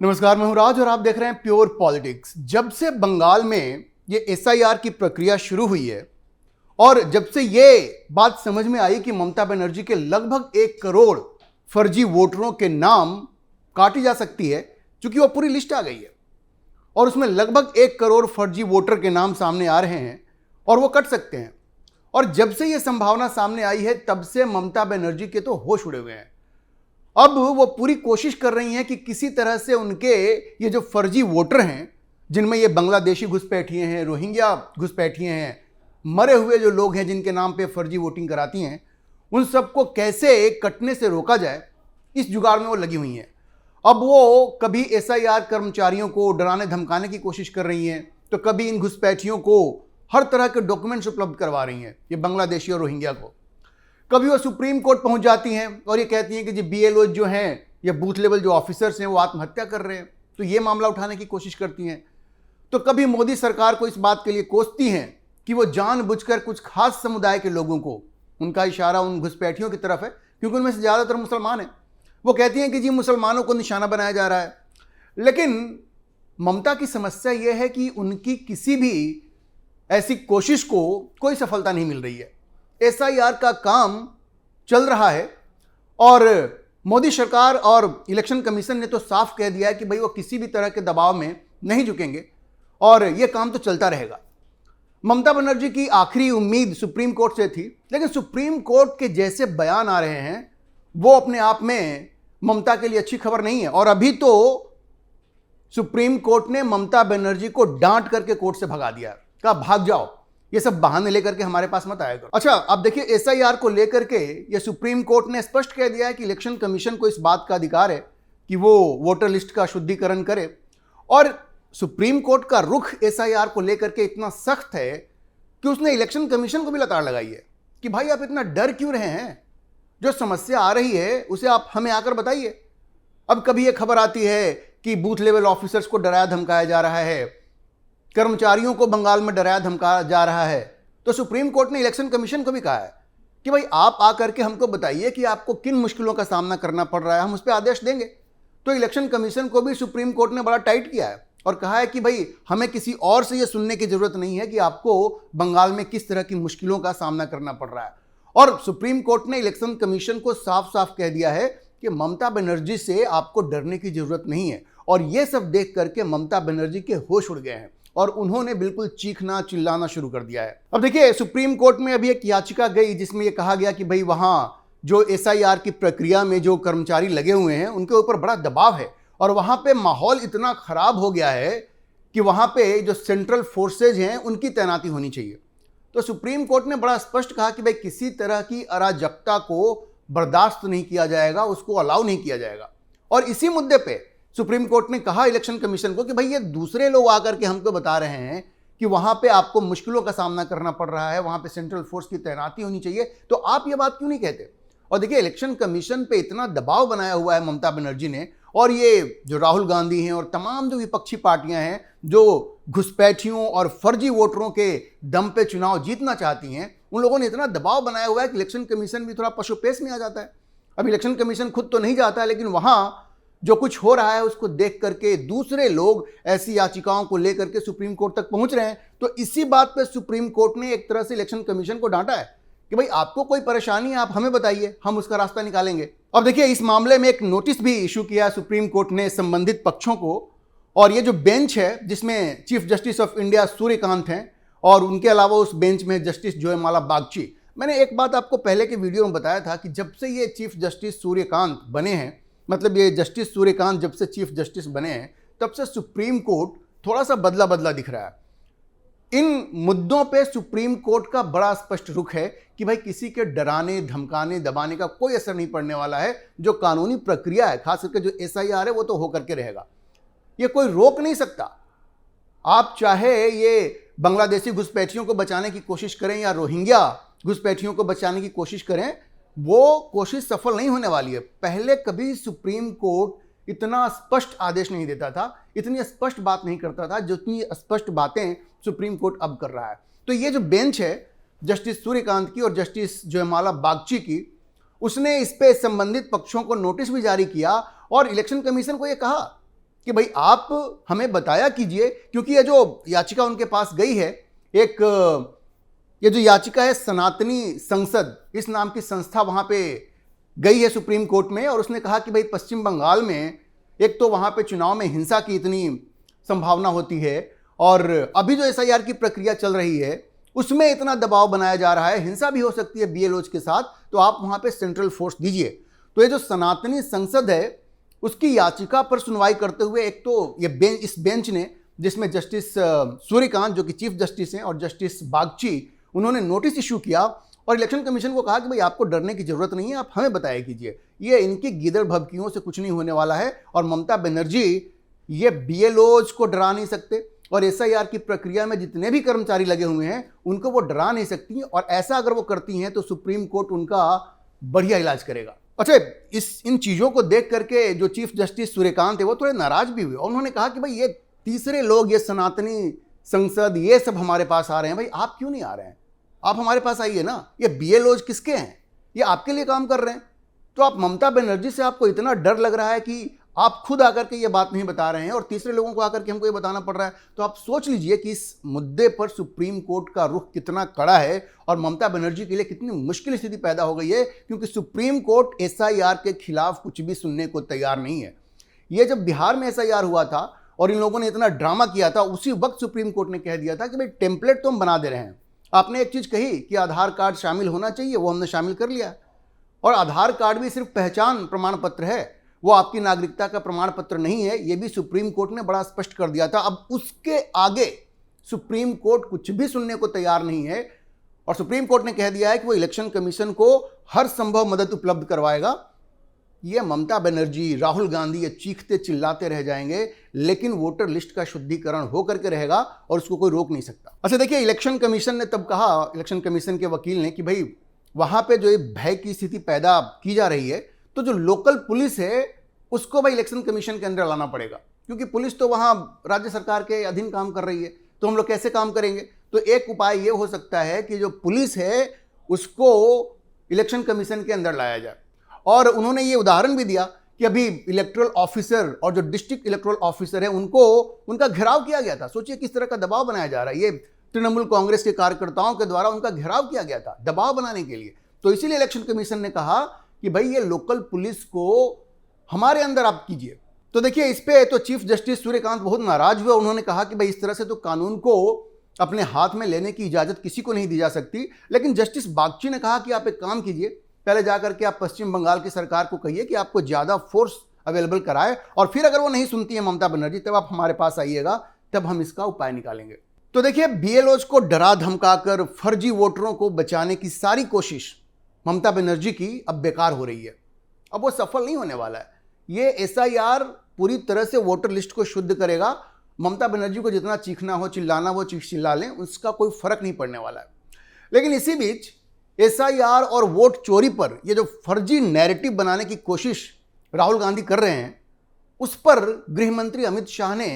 नमस्कार, मैं हूं राज और आप देख रहे हैं प्योर पॉलिटिक्स। जब से बंगाल में ये एसआईआर की प्रक्रिया शुरू हुई है और जब से ये बात समझ में आई कि ममता बनर्जी के लगभग 1 करोड़ फर्जी वोटरों के नाम काटी जा सकती है, क्योंकि वो पूरी लिस्ट आ गई है और उसमें लगभग 1 करोड़ फर्जी वोटर के नाम सामने आ रहे हैं और वो कट सकते हैं। और जब से ये संभावना सामने आई है तब से ममता बनर्जी के तो होश उड़े हुए हैं। अब वो पूरी कोशिश कर रही हैं कि किसी तरह से उनके ये जो फर्जी वोटर हैं, जिनमें ये बांग्लादेशी घुसपैठिए हैं, रोहिंग्या घुसपैठिए हैं, मरे हुए जो लोग हैं जिनके नाम पे फर्जी वोटिंग कराती हैं, उन सबको कैसे कटने से रोका जाए, इस जुगाड़ में वो लगी हुई हैं। अब वो कभी एसआईआर कर्मचारियों को डराने धमकाने की कोशिश कर रही हैं, तो कभी इन घुसपैठियों को हर तरह के डॉक्यूमेंट्स उपलब्ध करवा रही हैं, ये बांग्लादेशी और रोहिंग्या को। कभी वो सुप्रीम कोर्ट पहुंच जाती हैं और ये कहती हैं कि जी बीएलओ जो हैं या बूथ लेवल जो ऑफिसर्स हैं वो आत्महत्या कर रहे हैं, तो ये मामला उठाने की कोशिश करती हैं। तो कभी मोदी सरकार को इस बात के लिए कोसती हैं कि वो जानबूझकर कुछ खास समुदाय के लोगों को, उनका इशारा उन घुसपैठियों की तरफ है क्योंकि उनमें से ज़्यादातर मुसलमान हैं, वो कहती हैं कि जी मुसलमानों को निशाना बनाया जा रहा है। लेकिन ममता की समस्या यह है कि उनकी किसी भी ऐसी कोशिश को कोई सफलता नहीं मिल रही है। एसआईआर का काम चल रहा है और मोदी सरकार और इलेक्शन कमीशन ने तो साफ कह दिया है कि भाई वो किसी भी तरह के दबाव में नहीं झुकेंगे और ये काम तो चलता रहेगा। ममता बनर्जी की आखिरी उम्मीद सुप्रीम कोर्ट से थी, लेकिन सुप्रीम कोर्ट के जैसे बयान आ रहे हैं वो अपने आप में ममता के लिए अच्छी खबर नहीं है। और अभी तो सुप्रीम कोर्ट ने ममता बनर्जी को डांट करके कोर्ट से भगा दिया, कहा भाग जाओ, ये सब बहाने लेकर के हमारे पास मत आया करो। अच्छा, अब देखिए एसआईआर को लेकर के ये सुप्रीम कोर्ट ने स्पष्ट कह दिया है कि इलेक्शन कमीशन को इस बात का अधिकार है कि वो वोटर लिस्ट का शुद्धिकरण करे। और सुप्रीम कोर्ट का रुख एसआईआर को लेकर के इतना सख्त है कि उसने इलेक्शन कमीशन को भी लताड़ लगाई है कि भाई आप इतना डर क्यों रहे हैं, जो समस्या आ रही है उसे आप हमें आकर बताइए। अब कभी ये खबर आती है कि बूथ लेवल ऑफिसर्स को डराया धमकाया जा रहा है, कर्मचारियों को बंगाल में डराया धमकाया जा रहा है, तो सुप्रीम कोर्ट ने इलेक्शन कमीशन को भी कहा है कि भाई आप आकर के हमको बताइए कि आपको किन मुश्किलों का सामना करना पड़ रहा है, हम उस पर आदेश देंगे। तो इलेक्शन कमीशन को भी सुप्रीम कोर्ट ने बड़ा टाइट किया है और कहा है कि भाई हमें किसी और से ये सुनने की जरूरत नहीं है कि आपको बंगाल में किस तरह की मुश्किलों का सामना करना पड़ रहा है। और सुप्रीम कोर्ट ने इलेक्शन कमीशन को साफ साफ कह दिया है कि ममता बनर्जी से आपको डरने की जरूरत नहीं है। और ये सब देख करके ममता बनर्जी के होश उड़ गए हैं और उन्होंने बिल्कुल चीखना चिल्लाना शुरू कर दिया है। अब देखिए सुप्रीम कोर्ट में अभी एक याचिका गई जिसमें यह कहा गया कि भाई वहां जो एसआईआर की प्रक्रिया में जो कर्मचारी लगे हुए हैं उनके ऊपर बड़ा दबाव है और वहां पे माहौल इतना खराब हो गया है कि वहां पे जो सेंट्रल फोर्सेज हैं उनकी तैनाती होनी चाहिए। तो सुप्रीम कोर्ट ने बड़ा स्पष्ट कहा कि भाई किसी तरह की अराजकता को बर्दाश्त नहीं किया जाएगा, उसको अलाउ नहीं किया जाएगा। और इसी मुद्दे पे सुप्रीम कोर्ट ने कहा इलेक्शन कमीशन को कि भाई ये दूसरे लोग आकर के हमको बता रहे हैं कि वहां पे आपको मुश्किलों का सामना करना पड़ रहा है, वहां पे सेंट्रल फोर्स की तैनाती होनी चाहिए, तो आप ये बात क्यों नहीं कहते। और देखिए इलेक्शन कमीशन पे इतना दबाव बनाया हुआ है ममता बनर्जी ने, और ये जो राहुल गांधी हैं और तमाम जो विपक्षी पार्टियां हैं जो घुसपैठियों और फर्जी वोटरों के दम पे चुनाव जीतना चाहती हैं, उन लोगों ने इतना दबाव बनाया हुआ है कि इलेक्शन कमीशन भी थोड़ा पशुपेश में आ जाता है। अब इलेक्शन कमीशन खुद तो नहीं जाता है, लेकिन वहां जो कुछ हो रहा है उसको देख करके दूसरे लोग ऐसी याचिकाओं को लेकर के सुप्रीम कोर्ट तक पहुंच रहे हैं। तो इसी बात पे सुप्रीम कोर्ट ने एक तरह से इलेक्शन कमीशन को डांटा है कि भाई आपको कोई परेशानी है आप हमें बताइए, हम उसका रास्ता निकालेंगे। अब देखिए इस मामले में एक नोटिस भी इशू किया सुप्रीम कोर्ट ने संबंधित पक्षों को, और ये जो बेंच है जिसमें chief justice of India Suryakant हैं और उनके अलावा उस बेंच में जस्टिस जयमाला बागची। मैंने एक बात आपको पहले के वीडियो में बताया था कि जब से ये चीफ जस्टिस सूर्यकांत बने हैं, मतलब ये जस्टिस सूर्यकांत जब से चीफ जस्टिस बने हैं तब से सुप्रीम कोर्ट थोड़ा सा बदला बदला दिख रहा है। इन मुद्दों पे सुप्रीम कोर्ट का बड़ा स्पष्ट रुख है कि भाई किसी के डराने धमकाने दबाने का कोई असर नहीं पड़ने वाला है। जो कानूनी प्रक्रिया है, खास करके जो एसआईआर है, वो तो होकर के रहेगा, ये कोई रोक नहीं सकता। आप चाहे ये बांग्लादेशी घुसपैठियों को बचाने की कोशिश करें या रोहिंग्या घुसपैठियों को बचाने की कोशिश करें, वो कोशिश सफल नहीं होने वाली है। पहले कभी सुप्रीम कोर्ट इतना स्पष्ट आदेश नहीं देता था, इतनी स्पष्ट बात नहीं करता था जितनी स्पष्ट बातें सुप्रीम कोर्ट अब कर रहा है। तो ये जो बेंच है जस्टिस सूर्यकांत की और जस्टिस जयमाला बागची की, उसने इस पे संबंधित पक्षों को नोटिस भी जारी किया और इलेक्शन कमीशन को यह कहा कि भाई आप हमें बताया कीजिए, क्योंकि ये जो याचिका उनके पास गई है, ये जो याचिका है सनातनी संसद इस नाम की संस्था वहां पे गई है सुप्रीम कोर्ट में, और उसने कहा कि भाई पश्चिम बंगाल में एक तो वहां पे चुनाव में हिंसा की इतनी संभावना होती है, और अभी जो एसआईआर की प्रक्रिया चल रही है उसमें इतना दबाव बनाया जा रहा है, हिंसा भी हो सकती है बीएलओज के साथ, तो आप वहां पे सेंट्रल फोर्स दीजिए। तो ये जो सनातनी संसद है उसकी याचिका पर सुनवाई करते हुए एक तो ये इस बेंच ने, जिसमें जस्टिस सूर्यकांत जो कि चीफ जस्टिस हैं और जस्टिस बागची, उन्होंने नोटिस इशू किया और इलेक्शन कमीशन को कहा कि भाई आपको डरने की जरूरत नहीं है, आप हमें बताया कीजिए, ये इनकी गीदड़ भभकियों से कुछ नहीं होने वाला है, और ममता बनर्जी ये बीएलओज को डरा नहीं सकते, और एसआईआर की प्रक्रिया में जितने भी कर्मचारी लगे हुए हैं उनको वो डरा नहीं सकती, और ऐसा अगर वो करती हैं तो सुप्रीम कोर्ट उनका बढ़िया इलाज करेगा। अच्छा, इन चीजों को देख करके जो चीफ जस्टिस सूर्यकांत है वो थोड़े नाराज भी हुए, और उन्होंने कहा कि भाई ये तीसरे लोग, ये सनातनी संसद, ये सब हमारे पास आ रहे हैं, भाई आप क्यों नहीं आ रहे हैं, आप हमारे पास आइए ना, ये बीएलओज किसके हैं, ये आपके लिए काम कर रहे हैं। तो आप ममता बनर्जी से आपको इतना डर लग रहा है कि आप खुद आकर के ये बात नहीं बता रहे हैं और तीसरे लोगों को आकर के हमको ये बताना पड़ रहा है, तो आप सोच लीजिए कि इस मुद्दे पर सुप्रीम कोर्ट का रुख कितना कड़ा है और ममता बनर्जी के लिए कितनी मुश्किल स्थिति पैदा हो गई है, क्योंकि सुप्रीम कोर्ट एसआईआर के खिलाफ कुछ भी सुनने को तैयार नहीं है। ये जब बिहार में एसआईआर हुआ था और इन लोगों ने इतना ड्रामा किया था, उसी वक्त सुप्रीम कोर्ट ने कह दिया था कि भाई टेम्पलेट तो हम बना दे रहे हैं, आपने एक चीज कही कि आधार कार्ड शामिल होना चाहिए, वो हमने शामिल कर लिया, और आधार कार्ड भी सिर्फ पहचान प्रमाण पत्र है, वो आपकी नागरिकता का प्रमाण पत्र नहीं है, ये भी सुप्रीम कोर्ट ने बड़ा स्पष्ट कर दिया था। अब उसके आगे सुप्रीम कोर्ट कुछ भी सुनने को तैयार नहीं है, और सुप्रीम कोर्ट ने कह दिया है कि वो इलेक्शन कमीशन को हर संभव मदद उपलब्ध करवाएगा। ये ममता बनर्जी, राहुल गांधी ये चीखते चिल्लाते रह जाएंगे, लेकिन वोटर लिस्ट का शुद्धिकरण हो करके रहेगा और उसको कोई रोक नहीं सकता। अच्छा देखिए, इलेक्शन कमीशन ने तब कहा, इलेक्शन कमीशन के वकील ने, कि भाई वहां पे जो भय की स्थिति पैदा की जा रही है, तो जो लोकल पुलिस है उसको भाई इलेक्शन कमीशन के अंदर लाना पड़ेगा, क्योंकि पुलिस तो वहां राज्य सरकार के अधीन काम कर रही है, तो हम लोग कैसे काम करेंगे। तो एक उपाय ये हो सकता है कि जो पुलिस है उसको इलेक्शन कमीशन के अंदर लाया जाए, और उन्होंने ये उदाहरण भी दिया कि अभी इलेक्टोरल ऑफिसर और जो डिस्ट्रिक्ट इलेक्टोरल ऑफिसर है उनको उनका घेराव किया गया था। सोचिए किस तरह का दबाव बनाया जा रहा है, ये तृणमूल कांग्रेस के कार्यकर्ताओं के द्वारा उनका घेराव किया गया था दबाव बनाने के लिए। तो इसीलिए इलेक्शन कमीशन ने कहा कि भाई ये लोकल पुलिस को हमारे अंदर आप कीजिए। तो देखिए, इस पे तो चीफ जस्टिस सूर्यकांत बहुत नाराज हुए, उन्होंने कहा कि भाई इस तरह से तो कानून को अपने हाथ में लेने की इजाजत किसी को नहीं दी जा सकती। लेकिन जस्टिस बागची ने कहा कि आप एक काम कीजिए, पहले जाकर के आप पश्चिम बंगाल की सरकार को कहिए कि आपको ज्यादा फोर्स अवेलेबल कराए, और फिर अगर वो नहीं सुनती है ममता बनर्जी, तब आप हमारे पास आइएगा, तब हम इसका उपाय निकालेंगे। तो देखिए, बीएलओज को डरा धमकाकर फर्जी वोटरों को बचाने की सारी कोशिश ममता बनर्जी की अब बेकार हो रही है, अब वो सफल नहीं होने वाला है। ये एसआईआर पूरी तरह से वोटर लिस्ट को शुद्ध करेगा, ममता बनर्जी को जितना चीखना हो, चिल्लाना वो चिल्ला लें, उसका कोई फर्क नहीं पड़ने वाला है। लेकिन इसी बीच एसआईआर और वोट चोरी पर ये जो फर्जी नैरेटिव बनाने की कोशिश राहुल गांधी कर रहे हैं, उस पर गृह मंत्री अमित शाह ने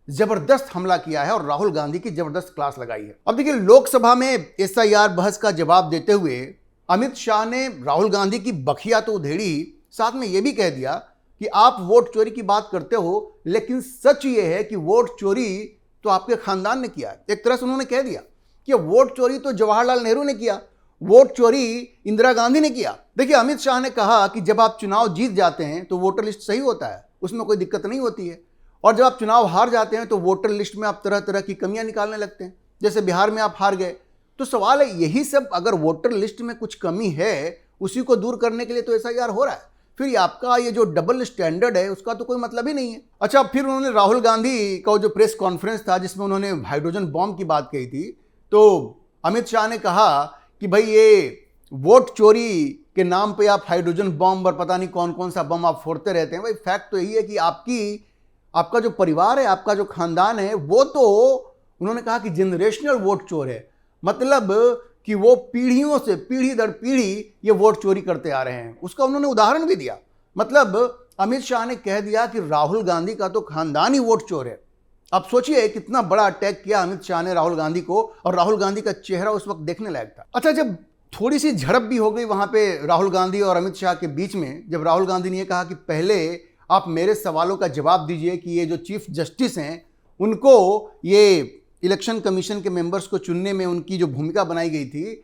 जबरदस्त हमला किया है और राहुल गांधी की जबरदस्त क्लास लगाई है। अब देखिए, लोकसभा में एसआईआर बहस का जवाब देते हुए अमित शाह ने राहुल गांधी की बखिया तो उधेड़ी, साथ में यह भी कह दिया कि आप वोट चोरी की बात करते हो, लेकिन सच ये है कि वोट चोरी तो आपके खानदान ने किया है। एक तरह से उन्होंने कह दिया कि वोट चोरी तो जवाहरलाल नेहरू ने किया, वोट चोरी इंदिरा गांधी ने किया। देखिए, अमित शाह ने कहा कि जब आप चुनाव जीत जाते हैं तो वोटर लिस्ट सही होता है, उसमें कोई दिक्कत नहीं होती है, और जब आप चुनाव हार जाते हैं तो वोटर लिस्ट में आप तरह तरह की कमियां निकालने लगते हैं, जैसे बिहार में आप हार गए। तो सवाल है, यही सब अगर वोटर लिस्ट में कुछ कमी है, उसी को दूर करने के लिए तो एसआईआर हो रहा है, फिर आपका ये जो डबल स्टैंडर्ड है उसका तो कोई मतलब ही नहीं है। अच्छा, फिर उन्होंने राहुल गांधी का जो प्रेस कॉन्फ्रेंस था जिसमें उन्होंने हाइड्रोजन बॉम्ब की बात कही थी, तो अमित शाह ने कहा कि भाई ये वोट चोरी के नाम पे आप हाइड्रोजन बॉम्ब और पता नहीं कौन कौन सा बम आप फोड़ते रहते हैं। भाई फैक्ट तो यही है कि आपका जो परिवार है, आपका जो खानदान है, वो तो उन्होंने कहा कि जनरेशनल वोट चोर है, मतलब कि वो पीढ़ियों से, पीढ़ी दर पीढ़ी ये वोट चोरी करते आ रहे हैं। उसका उन्होंने उदाहरण भी दिया, मतलब अमित शाह ने कह दिया कि राहुल गांधी का तो खानदान ही वोट चोर है। अब सोचिए कितना बड़ा अटैक किया अमित शाह ने राहुल गांधी को, और राहुल गांधी का चेहरा उस वक्त देखने लायक था। अच्छा, जब थोड़ी सी झड़प भी हो गई वहां पे राहुल गांधी और अमित शाह के बीच में, जब राहुल गांधी ने यह कहा कि पहले आप मेरे सवालों का जवाब दीजिए कि ये जो चीफ जस्टिस हैं उनको ये इलेक्शन कमीशन के मेंबर्स को चुनने में उनकी जो भूमिका बनाई गई थी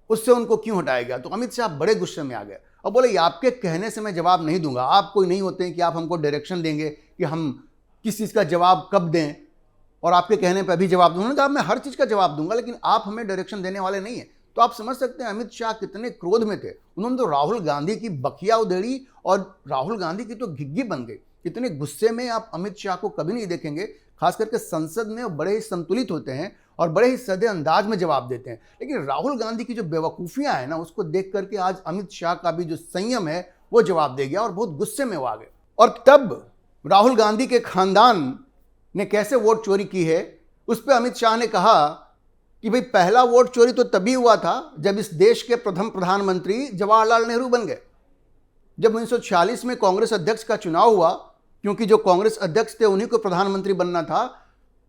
उससे उनको क्यों हटाया गया। तो अमित शाह बड़े गुस्से में आ गए और बोले आपके कहने से मैं जवाब नहीं दूंगा, आप कोई नहीं होते हैं कि आप हमको डायरेक्शन देंगे कि हम किस चीज़ का जवाब कब दें और आपके कहने पर भी जवाब दूंगा। कहा मैं हर चीज़ का जवाब दूंगा लेकिन आप हमें डायरेक्शन देने वाले नहीं हैं। तो आप समझ सकते हैं अमित शाह कितने क्रोध में थे। उन्होंने तो राहुल गांधी की बखिया उधेड़ी और राहुल गांधी की तो घिग्गी बन गई। इतने गुस्से में आप अमित शाह को कभी नहीं देखेंगे, खास करके संसद में। बड़े ही संतुलित होते हैं और बड़े ही सधे अंदाज में जवाब देते हैं। लेकिन राहुल गांधी की जो बेवकूफ़ियां हैं ना, उसको देख करके आज अमित शाह का भी जो संयम है वो जवाब दे गया और बहुत गुस्से में वो आ गए। और तब राहुल गांधी के खानदान ने कैसे वोट चोरी की है उस पर अमित शाह ने कहा कि भाई पहला वोट चोरी तो तभी हुआ था जब इस देश के प्रथम प्रधानमंत्री जवाहरलाल नेहरू बन गए। जब 1946 में कांग्रेस अध्यक्ष का चुनाव हुआ, क्योंकि जो कांग्रेस अध्यक्ष थे उन्हीं को प्रधानमंत्री बनना था,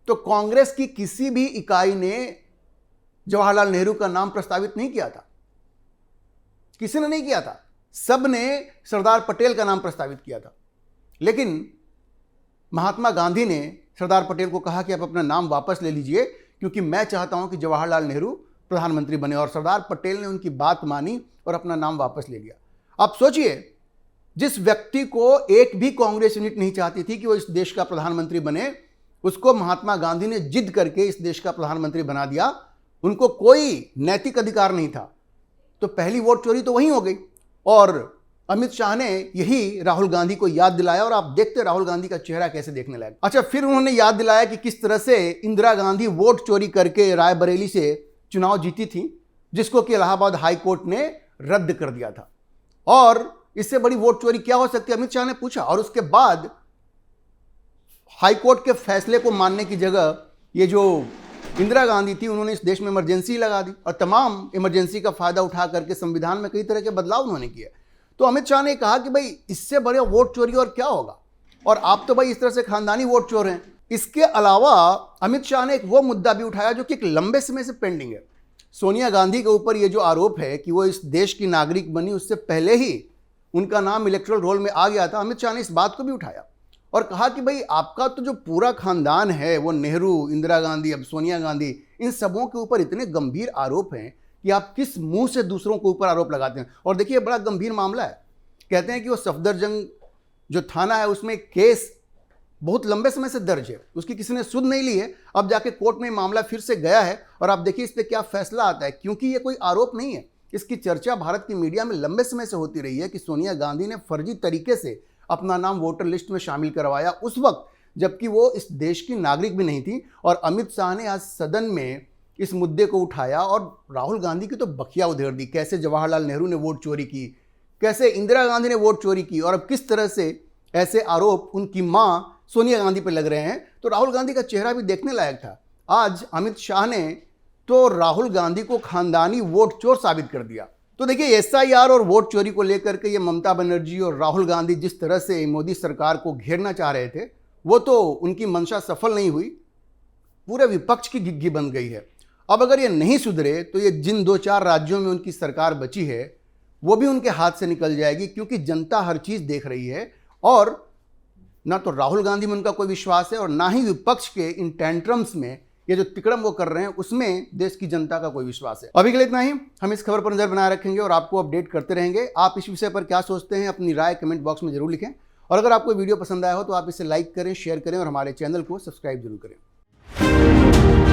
तो कांग्रेस की किसी भी इकाई ने जवाहरलाल नेहरू का नाम प्रस्तावित नहीं किया था। किसी ने नहीं किया था, सब ने सरदार पटेल का नाम प्रस्तावित किया था। लेकिन महात्मा गांधी ने सरदार पटेल को कहा कि आप अपना नाम वापस ले लीजिए क्योंकि मैं चाहता हूं कि जवाहरलाल नेहरू प्रधानमंत्री बने। और सरदार पटेल ने उनकी बात मानी और अपना नाम वापस ले लिया। आप सोचिए, जिस व्यक्ति को एक भी कांग्रेस यूनिट नहीं चाहती थी कि वो इस देश का प्रधानमंत्री बने, उसको महात्मा गांधी ने जिद करके इस देश का प्रधानमंत्री बना दिया। उनको कोई नैतिक अधिकार नहीं था। तो पहली वोट चोरी तो वहीं हो गई और अमित शाह ने यही राहुल गांधी को याद दिलाया। और आप देखते राहुल गांधी का चेहरा कैसे देखने लगा। अच्छा, फिर उन्होंने याद दिलाया कि किस तरह से इंदिरा गांधी वोट चोरी करके रायबरेली से चुनाव जीती थी, जिसको कि इलाहाबाद हाई कोर्ट ने रद्द कर दिया था। और इससे बड़ी वोट चोरी क्या हो सकती है, अमित शाह ने पूछा। और उसके बाद हाई कोर्ट के फैसले को मानने की जगह ये जो इंदिरा गांधी थी, उन्होंने इस देश में इमरजेंसी लगा दी और तमाम इमरजेंसी का फायदा उठा करके संविधान में कई तरह के बदलाव उन्होंने किए। तो अमित शाह ने कहा कि भाई इससे बड़े वोट चोरी और क्या होगा, और आप तो भाई इस तरह से खानदानी वोट चोर हैं। इसके अलावा अमित शाह ने एक वो मुद्दा भी उठाया जो कि एक लंबे समय से पेंडिंग है। सोनिया गांधी के ऊपर ये जो आरोप है कि वो इस देश की नागरिक बनी, उससे पहले ही उनका नाम इलेक्टोरल रोल में आ गया था। अमित शाह ने इस बात को भी उठाया और कहा कि भाई आपका तो जो पूरा खानदान है, वो नेहरू, इंदिरा गांधी, अब सोनिया गांधी, इन सबों के ऊपर इतने गंभीर आरोप हैं कि आप किस मुंह से दूसरों के ऊपर आरोप लगाते हैं। और देखिए, बड़ा गंभीर मामला है। कहते हैं कि वो सफदरजंग जो थाना है उसमें केस बहुत लंबे समय से दर्ज है, उसकी किसी ने सुध नहीं ली है। अब जाके कोर्ट में मामला फिर से गया है और आप देखिए इस पर क्या फैसला आता है। क्योंकि ये कोई आरोप नहीं है, इसकी चर्चा भारत की मीडिया में लंबे समय से होती रही है कि सोनिया गांधी ने फर्जी तरीके से अपना नाम वोटर लिस्ट में शामिल करवाया, उस वक्त जबकि वो इस देश की नागरिक भी नहीं थी। और अमित शाह ने आज सदन में इस मुद्दे को उठाया और राहुल गांधी की तो बखिया उधेड़ दी। कैसे जवाहरलाल नेहरू ने वोट चोरी की, कैसे इंदिरा गांधी ने वोट चोरी की, और अब किस तरह से ऐसे आरोप उनकी मां सोनिया गांधी पर लग रहे हैं। तो राहुल गांधी का चेहरा भी देखने लायक था। आज अमित शाह ने तो राहुल गांधी को खानदानी वोट चोर साबित कर दिया। तो देखिए, SIR और वोट चोरी को लेकर के ये ममता बनर्जी और राहुल गांधी जिस तरह से मोदी सरकार को घेरना चाह रहे थे, वो तो उनकी मंशा सफल नहीं हुई, पूरे विपक्ष की घिग्गी बन गई है। अब अगर ये नहीं सुधरे तो ये जिन 2-4 राज्यों में उनकी सरकार बची है वो भी उनके हाथ से निकल जाएगी, क्योंकि जनता हर चीज़ देख रही है। और ना तो राहुल गांधी में उनका कोई विश्वास है और ना ही विपक्ष के इन टेंट्रम्स में, ये जो तिकड़म वो कर रहे हैं, उसमें देश की जनता का कोई विश्वास है। अभी के लिए इतना ही। हम इस खबर पर नजर बनाए रखेंगे और आपको अपडेट करते रहेंगे। आप इस विषय पर क्या सोचते हैं, अपनी राय कमेंट बॉक्स में जरूर लिखें। और अगर आपको वीडियो पसंद आया हो तो आप इसे लाइक करें, शेयर करें और हमारे चैनल को सब्सक्राइब जरूर करें।